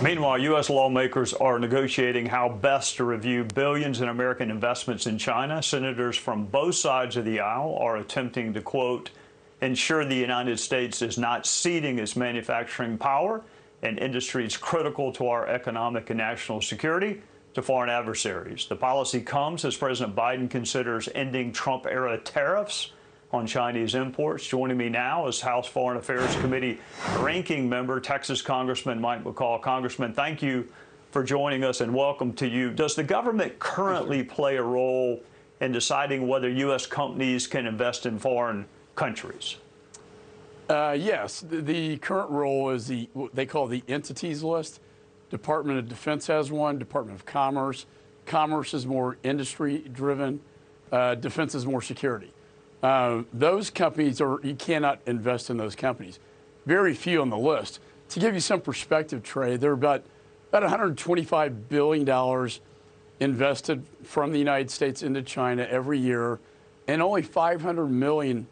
Meanwhile, U.S. lawmakers are negotiating how best to review billions in American investments in China. Senators from both sides of the aisle are attempting to, quote, ensure the United States is not ceding its manufacturing power and industries critical to our economic and national security to foreign adversaries. The policy comes as President Biden considers ending Trump-era tariffs on Chinese imports. Joining me now is House Foreign Affairs Committee ranking member, Texas Congressman Mike McCaul. Congressman, thank you for joining us and welcome to you. Does the government currently play a role in deciding whether U.S. companies can invest in foreign countries? Yes, the current role is what they call the entities list. Department of Defense has one, Department of Commerce. Commerce is more industry driven, defense is more security. Those companies, you cannot invest in those companies. Very few on the list. To give you some perspective, Trey, there are about $125 billion invested from the United States into China every year, and only $500 million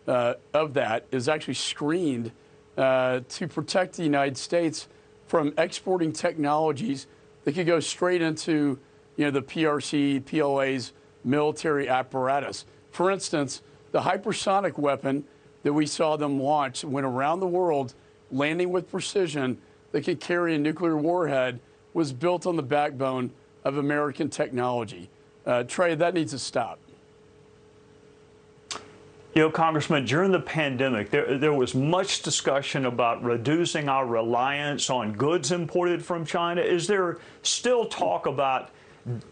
of that is actually screened to protect the United States from exporting technologies that could go straight into, the PRC, PLA's military apparatus. For instance, the hypersonic weapon that we saw them launch went around the world, landing with precision that could carry a nuclear warhead, was built on the backbone of American technology. Trey, that needs to stop. Congressman, during the pandemic, there was much discussion about reducing our reliance on goods imported from China. Is there still talk about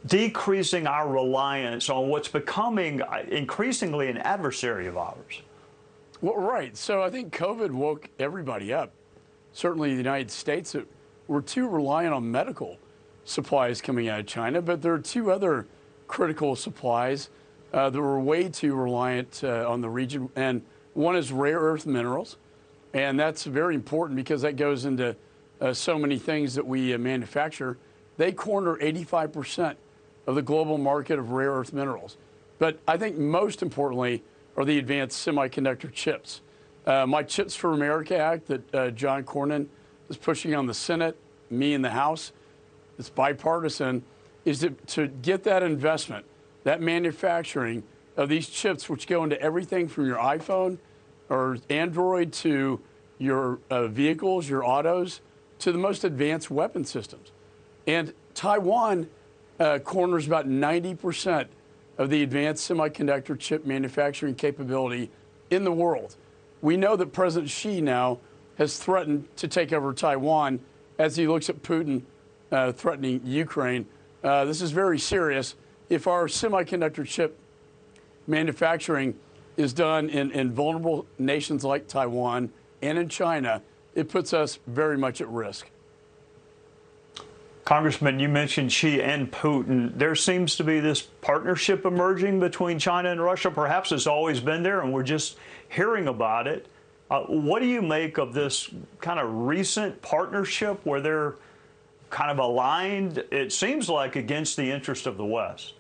decreasing our reliance on what's becoming increasingly an adversary of ours? Well, right. So I think COVID woke everybody up. Certainly the United States, we're too reliant on medical supplies coming out of China, but there are two other critical supplies that were way too reliant on the region. And one is rare earth minerals. And that's very important because that goes into so many things that we manufacture. They corner 85% of the global market of rare earth minerals. But I think most importantly are the advanced semiconductor chips. My Chips for America Act that John Cornyn is pushing on the Senate, me in the House, it's bipartisan, is to get that investment, that manufacturing of these chips, which go into everything from your iPhone or Android to your vehicles, your autos, to the most advanced weapon systems. And Taiwan corners about 90% of the advanced semiconductor chip manufacturing capability in the world. We know that President Xi now has threatened to take over Taiwan as he looks at Putin threatening Ukraine. This is very serious. If our semiconductor chip manufacturing is done in vulnerable nations like Taiwan and in China, it puts us very much at risk. Congressman, you mentioned Xi and Putin. There seems to be this partnership emerging between China and Russia. Perhaps it's always been there, and we're just hearing about it. What do you make of this kind of recent partnership where they're kind of aligned, it seems like, against the interest of the West?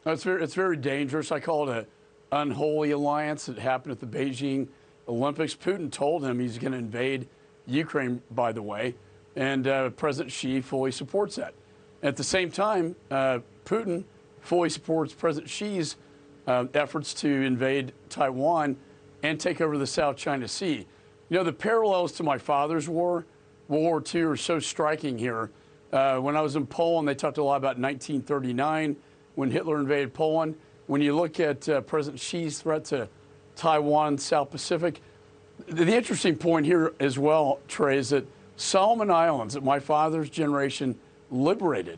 It's very dangerous. I call it an unholy alliance. It happened at the Beijing Olympics. Putin told him he's going to invade Ukraine, by the way. And President Xi fully supports that. At the same time, Putin fully supports President Xi's efforts to invade Taiwan and take over the South China Sea. The parallels to my father's war, World War II, are so striking here. When I was in Poland, they talked a lot about 1939, when Hitler invaded Poland. When you look at President Xi's threat to Taiwan, South Pacific, the interesting point here as well, Trey, is that Solomon Islands, that my father's generation liberated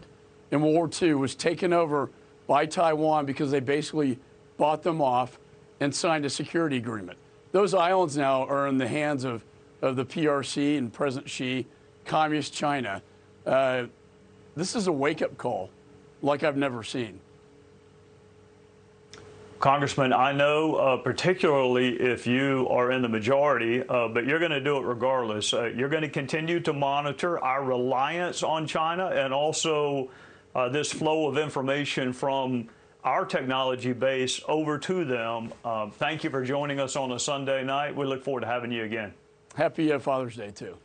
in World War II, was taken over by Taiwan because they basically bought them off and signed a security agreement. Those islands now are in the hands of the PRC and President Xi, Communist China. This is a wake-up call like I've never seen. Congressman, I know particularly if you are in the majority, but you're going to do it regardless. You're going to continue to monitor our reliance on China and also this flow of information from our technology base over to them. Thank you for joining us on a Sunday night. We look forward to having you again. Happy Father's Day, too.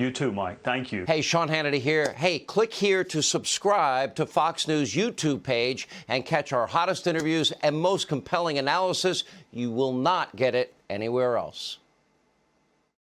You too, Mike. Thank you. Hey, Sean Hannity here. Hey, click here to subscribe to Fox News YouTube page and catch our hottest interviews and most compelling analysis. You will not get it anywhere else.